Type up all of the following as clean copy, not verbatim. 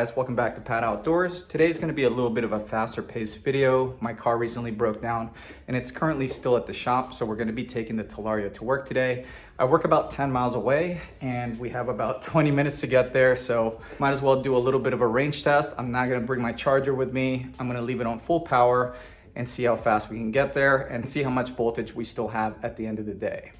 guys, welcome back to Pat Outdoors. Today's going to be a little bit of a faster paced video. My car recently broke down and it's currently still at the shop, so we're going to be taking the Talaria to work today. I work about 10 miles away and we have about 20 minutes to get there, so might as well do a little bit of a range test. I'm not going to bring my charger with me. I'm going to leave it on full power and see how fast we can get there and see how much voltage we still have at the end of the day.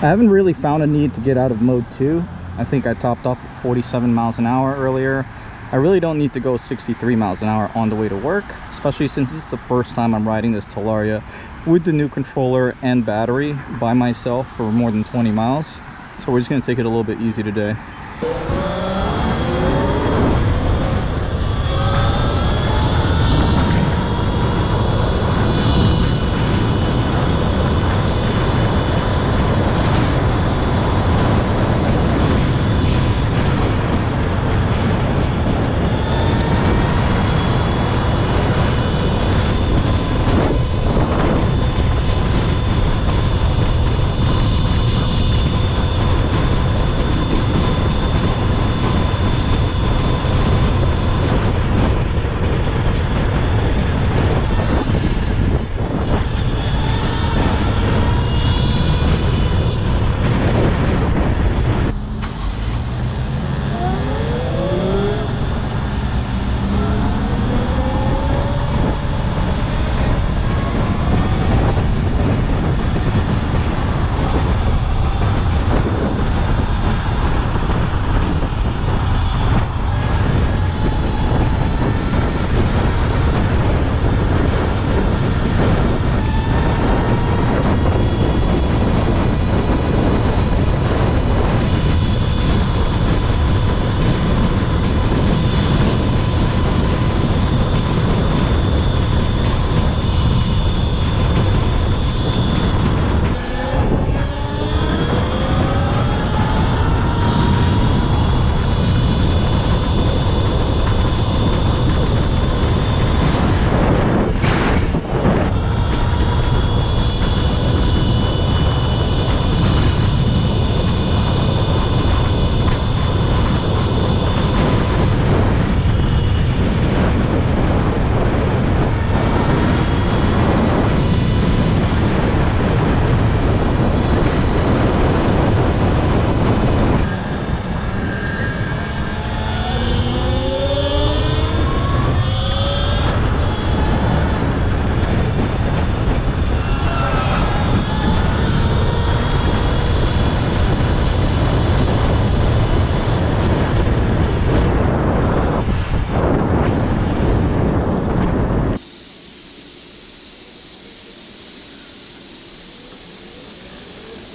I haven't really found a need to get out of mode 2. I think I topped off at 47 miles an hour earlier. I really don't need to go 63 miles an hour on the way to work, especially since this is the first time I'm riding this Talaria with the new controller and battery by myself for more than 20 miles. So we're just going to take it a little bit easy today.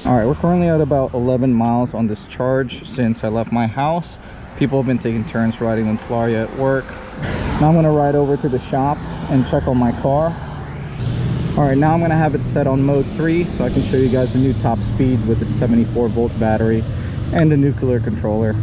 All right, we're currently at about 11 miles on this charge since I left my house. People have been taking turns riding the Talaria at work. Now I'm gonna ride over to the shop and check on my car. All right, now I'm gonna have it set on mode 3 so I can show you guys the new top speed with the 74-volt battery and the nuclear controller.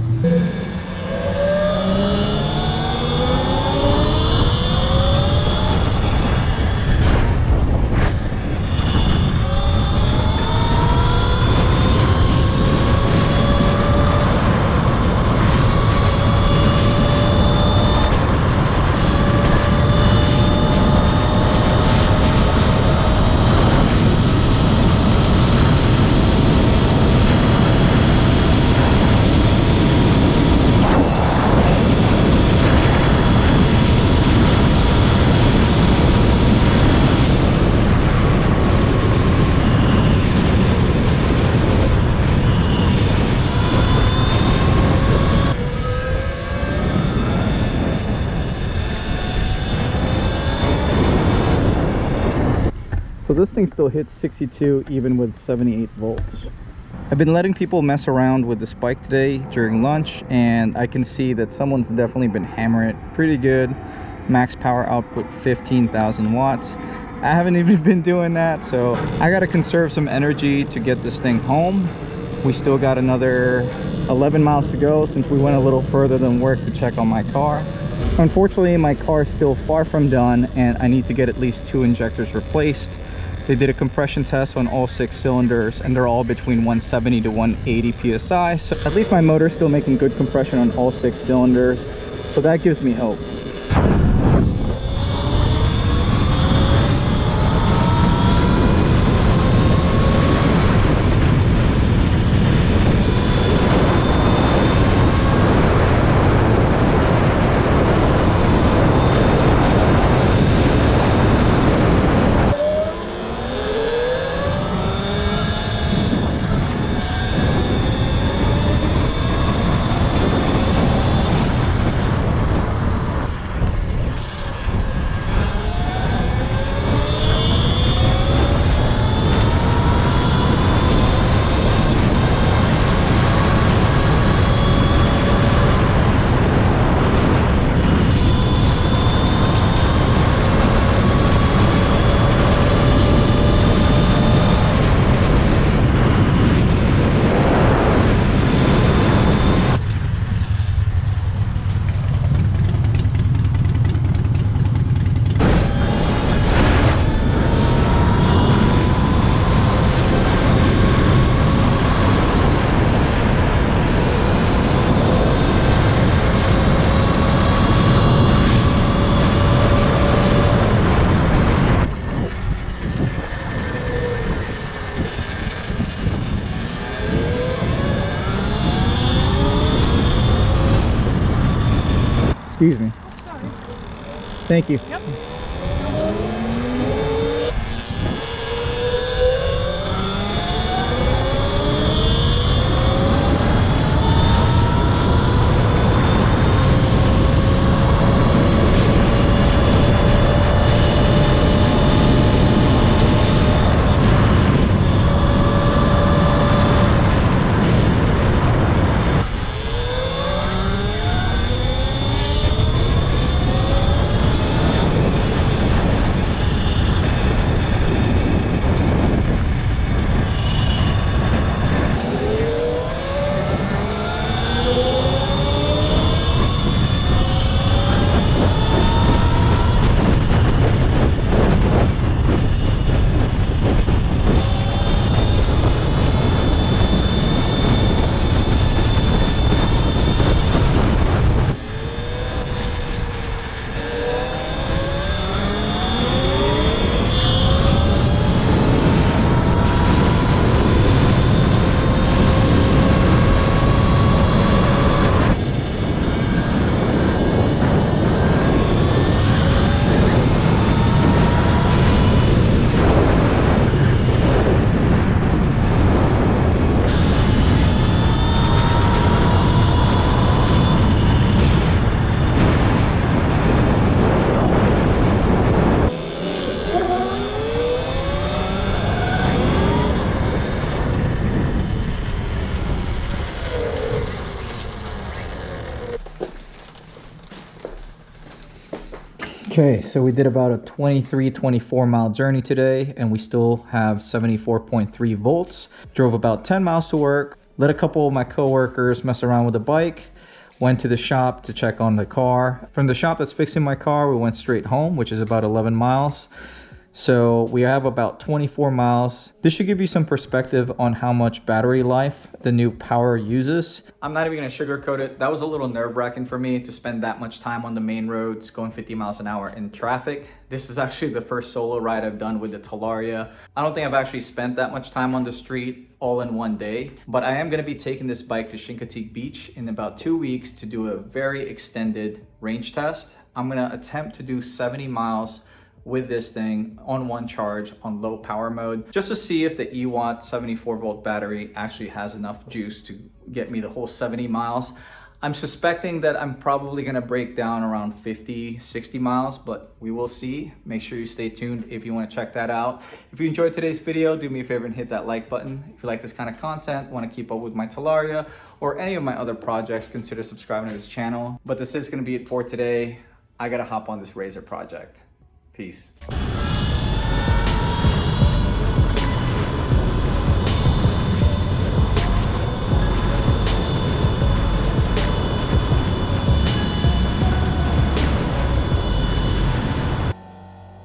So this thing still hits 62 even with 78 volts. I've been letting people mess around with this bike today during lunch, and I can see that someone's definitely been hammering it pretty good. Max power output 15,000 watts. I haven't even been doing that, so I gotta conserve some energy to get this thing home. We still got another 11 miles to go since we went a little further than work to check on my car. Unfortunately, my car is still far from done and I need to get at least 2 injectors replaced. They did a compression test on all 6 cylinders and they're all between 170 to 180 psi. So at least my motor's still making good compression on all 6 cylinders. So that gives me hope. Excuse me. Oh, sorry. Thank you. Yep. Okay, so we did about a 24 mile journey today, and we still have 74.3 volts. Drove about 10 miles to work, let a couple of my coworkers mess around with the bike, went to the shop to check on the car. From the shop that's fixing my car, we went straight home, which is about 11 miles. So we have about 24 miles. This should give you some perspective on how much battery life the new Power uses. I'm not even gonna sugarcoat it. That was a little nerve-wracking for me to spend that much time on the main roads going 50 miles an hour in traffic. This is actually the first solo ride I've done with the Talaria. I don't think I've actually spent that much time on the street all in one day, but I am gonna be taking this bike to Chincoteague Beach in about 2 weeks to do a very extended range test. I'm gonna attempt to do 70 miles with this thing on one charge on low power mode, just to see if the Ewatt 74 volt battery actually has enough juice to get me the whole 70 miles. I'm suspecting that I'm probably gonna break down around 50, 60 miles, but we will see. Make sure you stay tuned if you wanna check that out. If you enjoyed today's video, do me a favor and hit that like button. If you like this kind of content, wanna keep up with my Talaria or any of my other projects, consider subscribing to this channel. But this is gonna be it for today. I gotta hop on this Razor project. Peace.